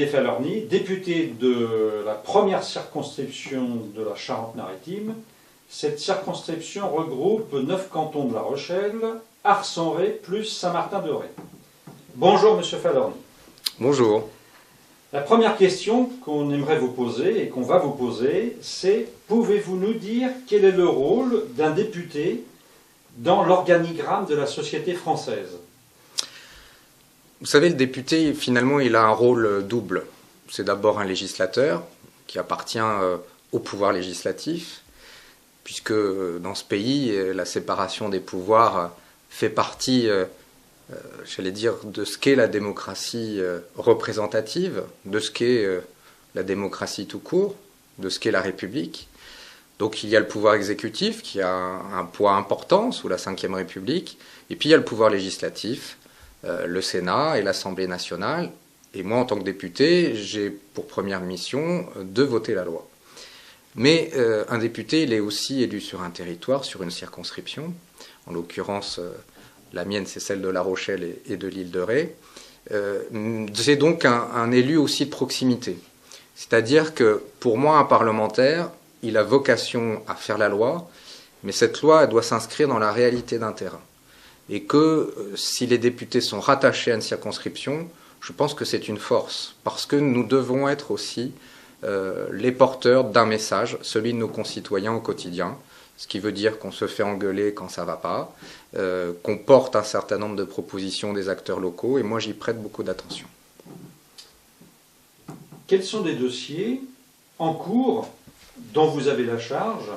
Didier Falorni, député de la première circonscription de la Charente-Maritime. Cette circonscription regroupe 9 cantons de La Rochelle, Ars-en-Ré plus Saint-Martin-de-Ré. Bonjour Monsieur Falorni. Bonjour. La première question qu'on aimerait vous poser et qu'on va vous poser, c'est pouvez-vous nous dire quel est le rôle d'un député dans l'organigramme de la société française? Vous savez, le député, finalement, il a un rôle double. C'est d'abord un législateur qui appartient au pouvoir législatif, puisque dans ce pays, la séparation des pouvoirs fait partie, j'allais dire, de ce qu'est la démocratie représentative, de ce qu'est la démocratie tout court, de ce qu'est la République. Donc il y a le pouvoir exécutif qui a un poids important sous la Ve République, et puis il y a le pouvoir législatif, le Sénat et l'Assemblée nationale. Et moi, en tant que député, j'ai pour première mission de voter la loi. Mais un député, il est aussi élu sur un territoire, sur une circonscription. En l'occurrence, la mienne, c'est celle de La Rochelle et de l'île de Ré. C'est donc un élu aussi de proximité. C'est-à-dire que pour moi, un parlementaire, il a vocation à faire la loi, mais cette loi, elle doit s'inscrire dans la réalité d'un terrain. Et que si les députés sont rattachés à une circonscription, je pense que c'est une force, parce que nous devons être aussi les porteurs d'un message, celui de nos concitoyens au quotidien, ce qui veut dire qu'on se fait engueuler quand ça ne va pas, qu'on porte un certain nombre de propositions des acteurs locaux, et moi j'y prête beaucoup d'attention. Quels sont des dossiers en cours dont vous avez la charge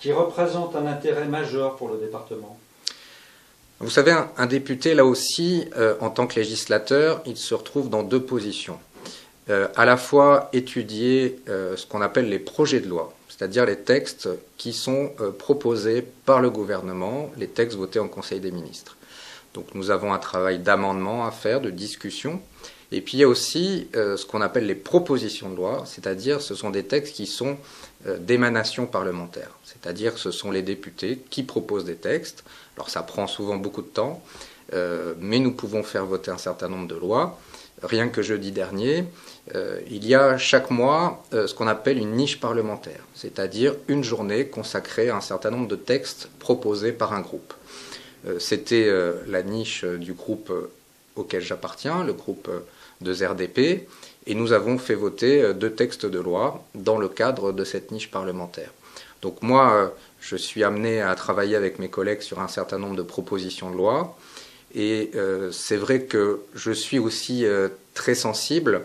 qui représentent un intérêt majeur pour le département ? Vous savez, un député, là aussi, en tant que législateur, il se retrouve dans deux positions. À la fois étudier ce qu'on appelle les projets de loi, c'est-à-dire les textes qui sont proposés par le gouvernement, les textes votés en Conseil des ministres. Donc nous avons un travail d'amendement à faire, de discussion. Et puis il y a aussi ce qu'on appelle les propositions de loi, c'est-à-dire ce sont des textes qui sont d'émanation parlementaire. C'est-à-dire que ce sont les députés qui proposent des textes. Alors ça prend souvent beaucoup de temps, mais nous pouvons faire voter un certain nombre de lois. Rien que jeudi dernier, il y a chaque mois ce qu'on appelle une niche parlementaire, c'est-à-dire une journée consacrée à un certain nombre de textes proposés par un groupe. C'était la niche du groupe auquel j'appartiens, le groupe de RDP, et nous avons fait voter 2 textes de loi dans le cadre de cette niche parlementaire. Donc moi, je suis amené à travailler avec mes collègues sur un certain nombre de propositions de loi, et c'est vrai que je suis aussi très sensible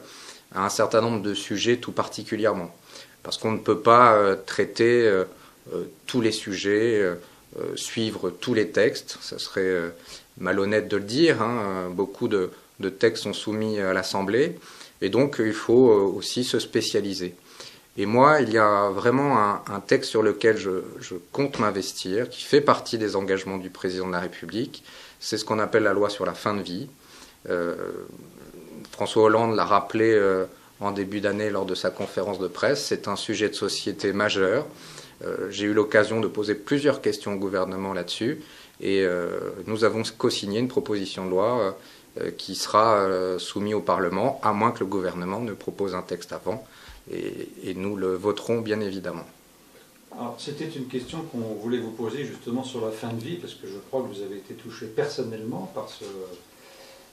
à un certain nombre de sujets tout particulièrement, parce qu'on ne peut pas traiter tous les sujets, suivre tous les textes, ça serait malhonnête de le dire, hein. Beaucoup de textes sont soumis à l'Assemblée, et donc il faut aussi se spécialiser. Et moi, il y a vraiment un texte sur lequel je compte m'investir, qui fait partie des engagements du président de la République. C'est ce qu'on appelle la loi sur la fin de vie. François Hollande l'a rappelé en début d'année lors de sa conférence de presse. C'est un sujet de société majeur. J'ai eu l'occasion de poser plusieurs questions au gouvernement là-dessus. Et nous avons co-signé une proposition de loi qui sera soumise au Parlement, à moins que le gouvernement ne propose un texte avant. Et nous le voterons bien évidemment. Alors, c'était une question qu'on voulait vous poser justement sur la fin de vie, parce que je crois que vous avez été touché personnellement par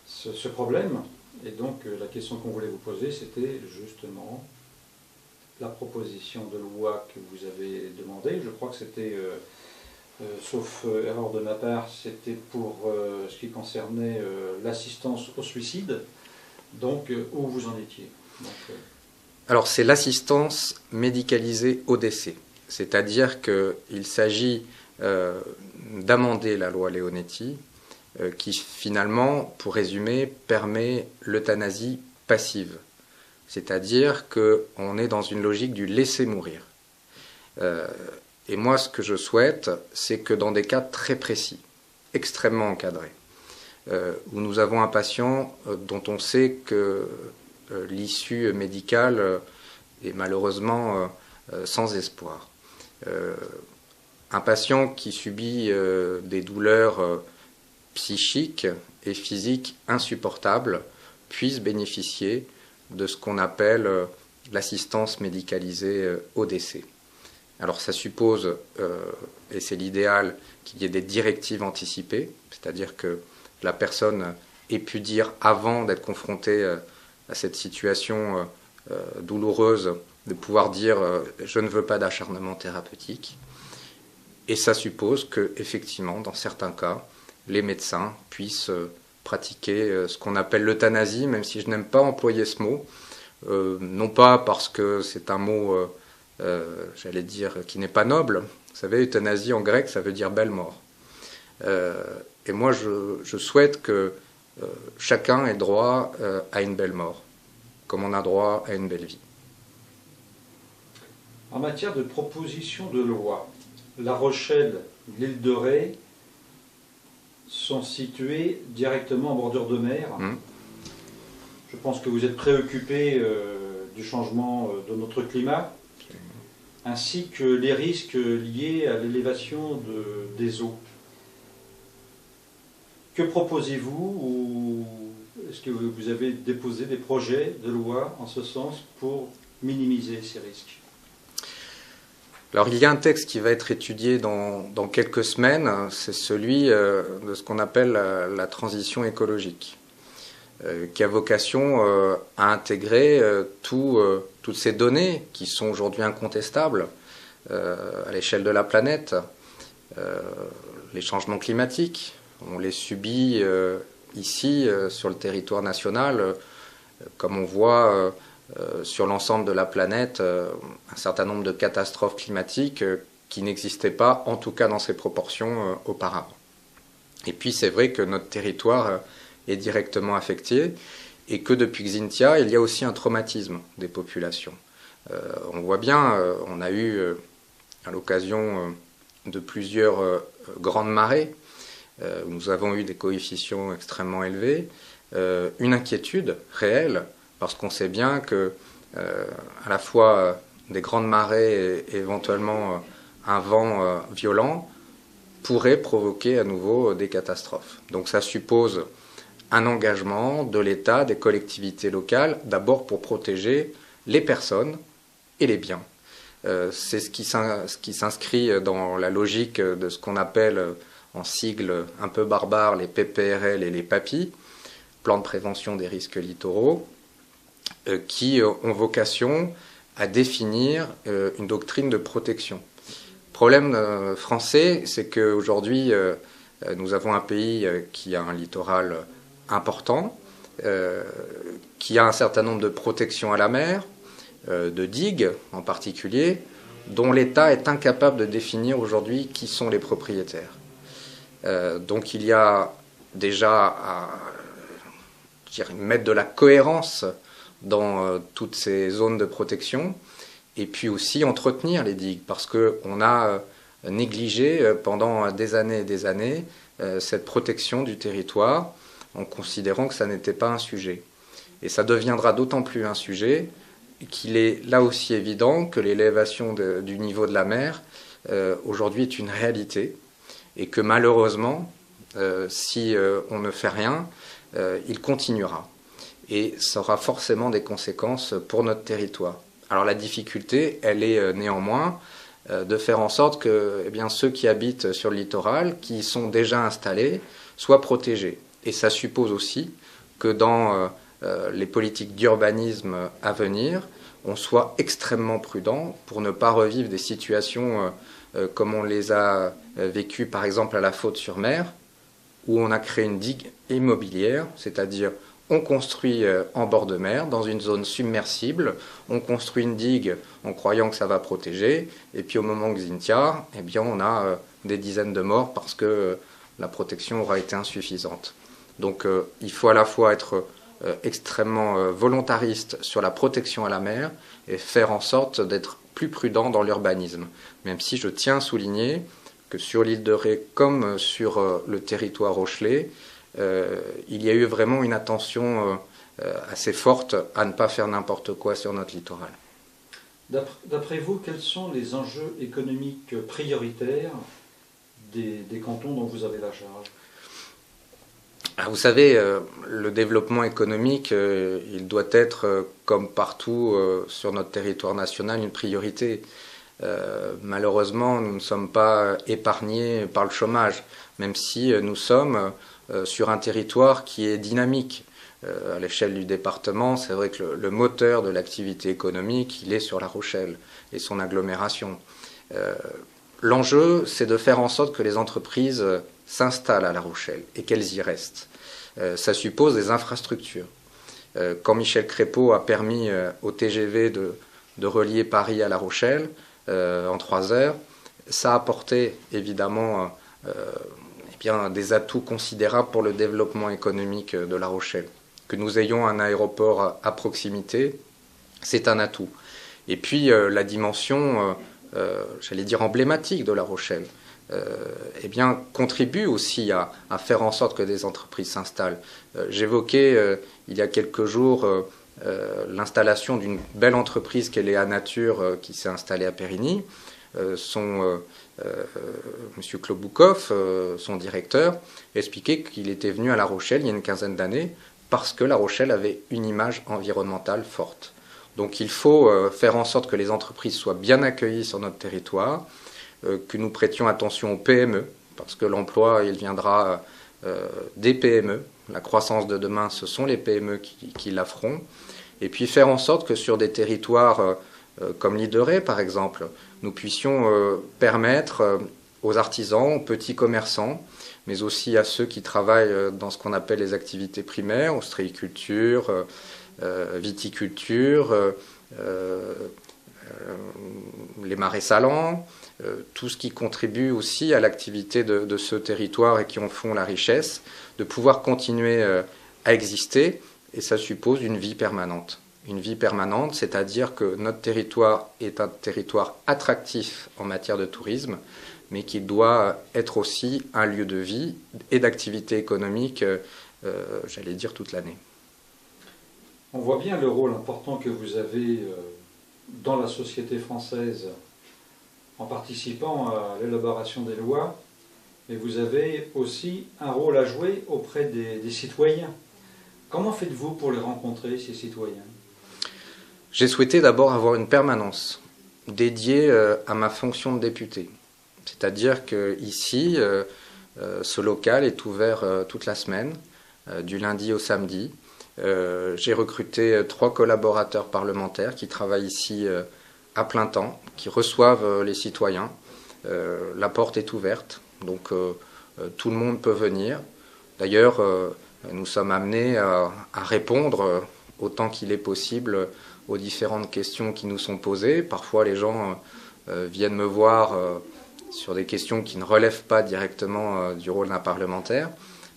ce problème. Et donc, la question qu'on voulait vous poser, c'était justement la proposition de loi que vous avez demandée. Je crois que c'était, sauf erreur de ma part, c'était pour ce qui concernait l'assistance au suicide. Donc, où vous en étiez? Alors, c'est l'assistance médicalisée au décès. C'est-à-dire qu'il s'agit d'amender la loi Leonetti, qui finalement, pour résumer, permet l'euthanasie passive. C'est-à-dire qu'on est dans une logique du laisser mourir. Et moi, ce que je souhaite, c'est que dans des cas très précis, extrêmement encadrés, où nous avons un patient dont on sait que l'issue médicale est malheureusement sans espoir. Un patient qui subit des douleurs psychiques et physiques insupportables puisse bénéficier de ce qu'on appelle l'assistance médicalisée au décès. Alors ça suppose, et c'est l'idéal, qu'il y ait des directives anticipées, c'est-à-dire que la personne ait pu dire avant d'être confrontée à cette situation douloureuse, de pouvoir dire je ne veux pas d'acharnement thérapeutique. Et ça suppose que, effectivement, dans certains cas, les médecins puissent pratiquer ce qu'on appelle l'euthanasie, même si je n'aime pas employer ce mot, non pas parce que c'est un mot, j'allais dire, qui n'est pas noble. Vous savez, euthanasie en grec, ça veut dire belle mort. Et moi, je souhaite que chacun ait droit à une belle mort, comme on a droit à une belle vie. En matière de proposition de loi, La Rochelle, l'île de Ré sont situés directement en bordure de mer. Je pense que vous êtes préoccupé du changement de notre climat, ainsi que les risques liés à l'élévation des eaux. Que proposez-vous, ou est-ce que vous avez déposé des projets de loi en ce sens pour minimiser ces risques ? Alors il y a un texte qui va être étudié dans quelques semaines, c'est celui de ce qu'on appelle la transition écologique, qui a vocation à intégrer toutes ces données qui sont aujourd'hui incontestables à l'échelle de la planète. Les changements climatiques, on les subit ici sur le territoire national, comme on voit sur l'ensemble de la planète un certain nombre de catastrophes climatiques qui n'existaient pas, en tout cas dans ces proportions, auparavant. Et puis c'est vrai que notre territoire est directement affecté et que depuis Xynthia, il y a aussi un traumatisme des populations. On voit bien, on a eu à l'occasion de plusieurs grandes marées, nous avons eu des coefficients extrêmement élevés, une inquiétude réelle, parce qu'on sait bien que à la fois des grandes marées et éventuellement un vent violent pourraient provoquer à nouveau des catastrophes. Donc ça suppose un engagement de l'État, des collectivités locales, d'abord pour protéger les personnes et les biens. C'est ce qui s'inscrit dans la logique de ce qu'on appelle en sigle un peu barbare les PPRL et les PAPI, plans de prévention des risques littoraux, qui ont vocation à définir une doctrine de protection. Le problème français, c'est qu'aujourd'hui, nous avons un pays qui a un littoral important, qui a un certain nombre de protections à la mer, de digues en particulier, dont l'État est incapable de définir aujourd'hui qui sont les propriétaires. Donc il y a déjà à mettre de la cohérence dans toutes ces zones de protection, et puis aussi entretenir les digues, parce qu'on a négligé pendant des années et des années cette protection du territoire, en considérant que ça n'était pas un sujet. Et ça deviendra d'autant plus un sujet qu'il est là aussi évident que l'élévation du niveau de la mer aujourd'hui est une réalité, et que malheureusement, si on ne fait rien, il continuera. Et ça aura forcément des conséquences pour notre territoire. Alors la difficulté, elle est néanmoins de faire en sorte que ceux qui habitent sur le littoral, qui y sont déjà installés, soient protégés. Et ça suppose aussi que dans les politiques d'urbanisme à venir, on soit extrêmement prudent pour ne pas revivre des situations comme on les a vécues par exemple à la Faute-sur-Mer, où on a créé une digue immobilière, c'est-à-dire on construit en bord de mer, dans une zone submersible, on construit une digue en croyant que ça va protéger, et puis au moment Xynthia, on a des dizaines de morts parce que la protection aura été insuffisante. Donc il faut à la fois être extrêmement volontariste sur la protection à la mer et faire en sorte d'être plus prudent dans l'urbanisme, même si je tiens à souligner que sur l'île de Ré comme sur le territoire rochelais, il y a eu vraiment une attention assez forte à ne pas faire n'importe quoi sur notre littoral. D'après vous, quels sont les enjeux économiques prioritaires des cantons dont vous avez la charge ? Vous savez, le développement économique, il doit être, comme partout sur notre territoire national, une priorité. Malheureusement, nous ne sommes pas épargnés par le chômage, même si nous sommes sur un territoire qui est dynamique. À l'échelle du département, c'est vrai que le moteur de l'activité économique, il est sur La Rochelle et son agglomération. L'enjeu, c'est de faire en sorte que les entreprises s'installent à La Rochelle et qu'elles y restent. Ça suppose des infrastructures. Quand Michel Crépeau a permis au TGV de relier Paris à La Rochelle en 3 heures, ça a apporté évidemment des atouts considérables pour le développement économique de La Rochelle. Que nous ayons un aéroport à proximité, c'est un atout. Et puis la dimension, j'allais dire emblématique de La Rochelle, contribue aussi à faire en sorte que des entreprises s'installent. J'évoquais il y a quelques jours l'installation d'une belle entreprise qu'est Léa Nature qui s'est installée à Périgny. M. Kloboukov, son directeur, expliquait qu'il était venu à La Rochelle il y a une quinzaine d'années parce que La Rochelle avait une image environnementale forte. Donc il faut faire en sorte que les entreprises soient bien accueillies sur notre territoire, que nous prêtions attention aux PME, parce que l'emploi, il viendra des PME. La croissance de demain, ce sont les PME qui la feront. Et puis faire en sorte que sur des territoires comme l'île de Ré, par exemple, nous puissions permettre aux artisans, aux petits commerçants, mais aussi à ceux qui travaillent dans ce qu'on appelle les activités primaires, ostréiculture, viticulture, les marais salants, tout ce qui contribue aussi à l'activité de ce territoire et qui en font la richesse, de pouvoir continuer à exister, et ça suppose une vie permanente. Une vie permanente, c'est-à-dire que notre territoire est un territoire attractif en matière de tourisme, mais qui doit être aussi un lieu de vie et d'activité économique, j'allais dire, toute l'année. On voit bien le rôle important que vous avez dans la société française en participant à l'élaboration des lois, mais vous avez aussi un rôle à jouer auprès des citoyens. Comment faites-vous pour les rencontrer, ces citoyens ? J'ai souhaité d'abord avoir une permanence dédiée à ma fonction de député. C'est-à-dire qu'ici, ce local est ouvert toute la semaine, du lundi au samedi. J'ai recruté 3 collaborateurs parlementaires qui travaillent ici à plein temps, qui reçoivent les citoyens. La porte est ouverte, donc tout le monde peut venir. D'ailleurs, nous sommes amenés à répondre autant qu'il est possible aux différentes questions qui nous sont posées. Parfois, les gens viennent me voir sur des questions qui ne relèvent pas directement du rôle d'un parlementaire,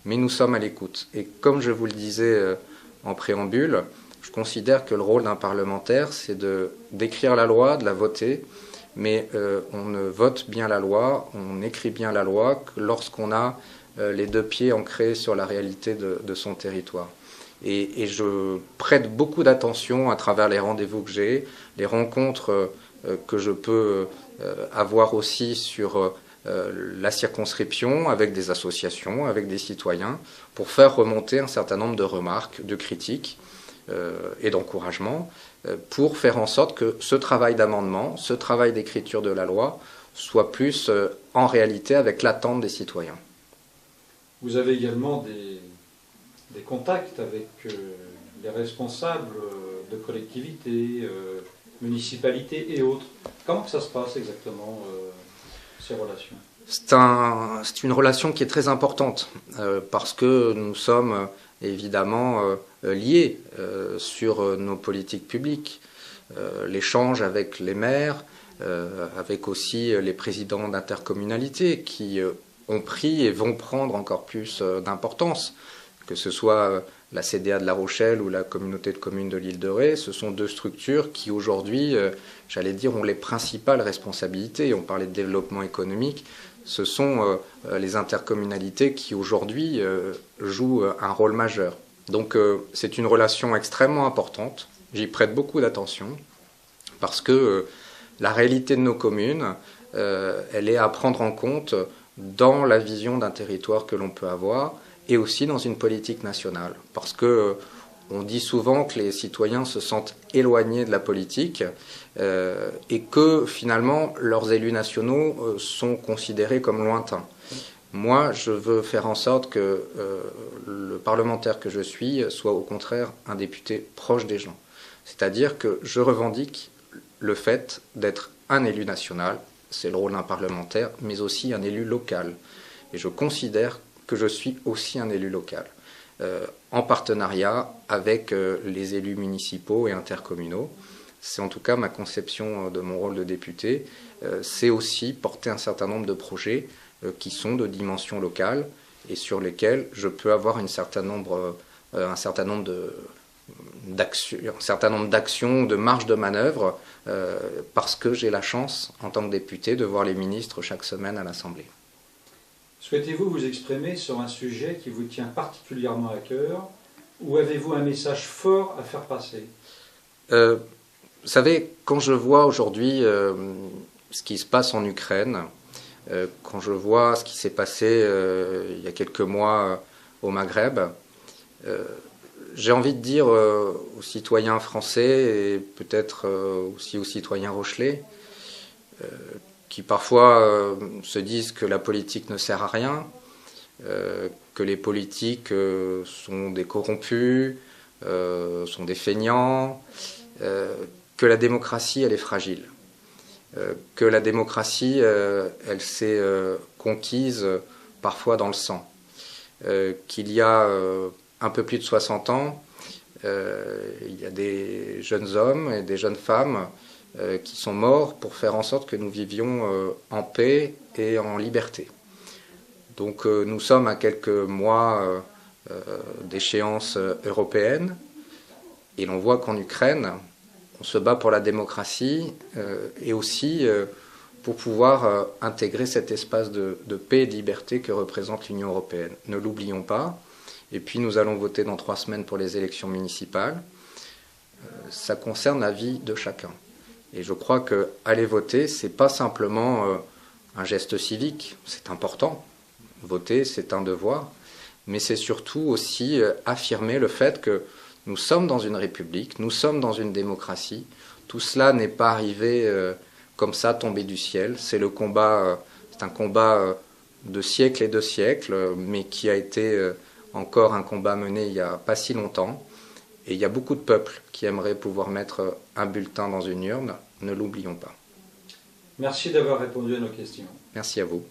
mais nous sommes à l'écoute. Et comme je vous le disais en préambule, je considère que le rôle d'un parlementaire, c'est d'écrire la loi, de la voter, mais on ne vote bien la loi, on écrit bien la loi que lorsqu'on a les 2 pieds ancrés sur la réalité de son territoire. Et je prête beaucoup d'attention à travers les rendez-vous que j'ai, les rencontres que je peux avoir aussi sur la circonscription avec des associations, avec des citoyens, pour faire remonter un certain nombre de remarques, de critiques et d'encouragements, pour faire en sorte que ce travail d'amendement, ce travail d'écriture de la loi, soit plus en réalité avec l'attente des citoyens. Vous avez également des contacts avec les responsables de collectivités, municipalités et autres. Comment ça se passe exactement, ces relations ? C'est une relation qui est très importante parce que nous sommes évidemment liés sur nos politiques publiques. L'échange avec les maires, avec aussi les présidents d'intercommunalités qui ont pris et vont prendre encore plus d'importance, que ce soit la CDA de La Rochelle ou la communauté de communes de l'île de Ré. Ce sont 2 structures qui aujourd'hui, j'allais dire, ont les principales responsabilités. On parlait de développement économique. Ce sont les intercommunalités qui aujourd'hui jouent un rôle majeur. Donc c'est une relation extrêmement importante. J'y prête beaucoup d'attention parce que la réalité de nos communes, elle est à prendre en compte dans la vision d'un territoire que l'on peut avoir et aussi dans une politique nationale. Parce que on dit souvent que les citoyens se sentent éloignés de la politique et que finalement leurs élus nationaux sont considérés comme lointains. Moi, je veux faire en sorte que le parlementaire que je suis soit au contraire un député proche des gens. C'est-à-dire que je revendique le fait d'être un élu national, c'est le rôle d'un parlementaire, mais aussi un élu local. Et je considère que je suis aussi un élu local, en partenariat avec les élus municipaux et intercommunaux. C'est en tout cas ma conception de mon rôle de député. C'est aussi porter un certain nombre de projets qui sont de dimension locale et sur lesquels je peux avoir un certain nombre d'actions, de marge de manœuvre, parce que j'ai la chance, en tant que député, de voir les ministres chaque semaine à l'Assemblée. Souhaitez-vous vous exprimer sur un sujet qui vous tient particulièrement à cœur, ou avez-vous un message fort à faire passer ? Vous savez, quand je vois aujourd'hui ce qui se passe en Ukraine, quand je vois ce qui s'est passé il y a quelques mois au Maghreb, j'ai envie de dire aux citoyens français et peut-être aussi aux citoyens rochelais, qui parfois se disent que la politique ne sert à rien, que les politiques sont des corrompus, sont des feignants, que la démocratie, elle est fragile, que la démocratie, elle s'est conquise parfois dans le sang, qu'il y a un peu plus de 60 ans, il y a des jeunes hommes et des jeunes femmes qui sont morts pour faire en sorte que nous vivions en paix et en liberté. Donc nous sommes à quelques mois d'échéance européenne et l'on voit qu'en Ukraine, on se bat pour la démocratie et aussi pour pouvoir intégrer cet espace de paix et de liberté que représente l'Union européenne. Ne l'oublions pas. Et puis nous allons voter dans 3 semaines pour les élections municipales. Ça concerne la vie de chacun. Et je crois qu'aller voter, c'est pas simplement un geste civique, c'est important. Voter, c'est un devoir. Mais c'est surtout aussi affirmer le fait que nous sommes dans une république, nous sommes dans une démocratie. Tout cela n'est pas arrivé comme ça, tombé du ciel. C'est le combat, c'est un combat de siècles et de siècles, mais qui a été encore un combat mené il n'y a pas si longtemps. Et il y a beaucoup de peuples qui aimeraient pouvoir mettre un bulletin dans une urne. Ne l'oublions pas. Merci d'avoir répondu à nos questions. Merci à vous.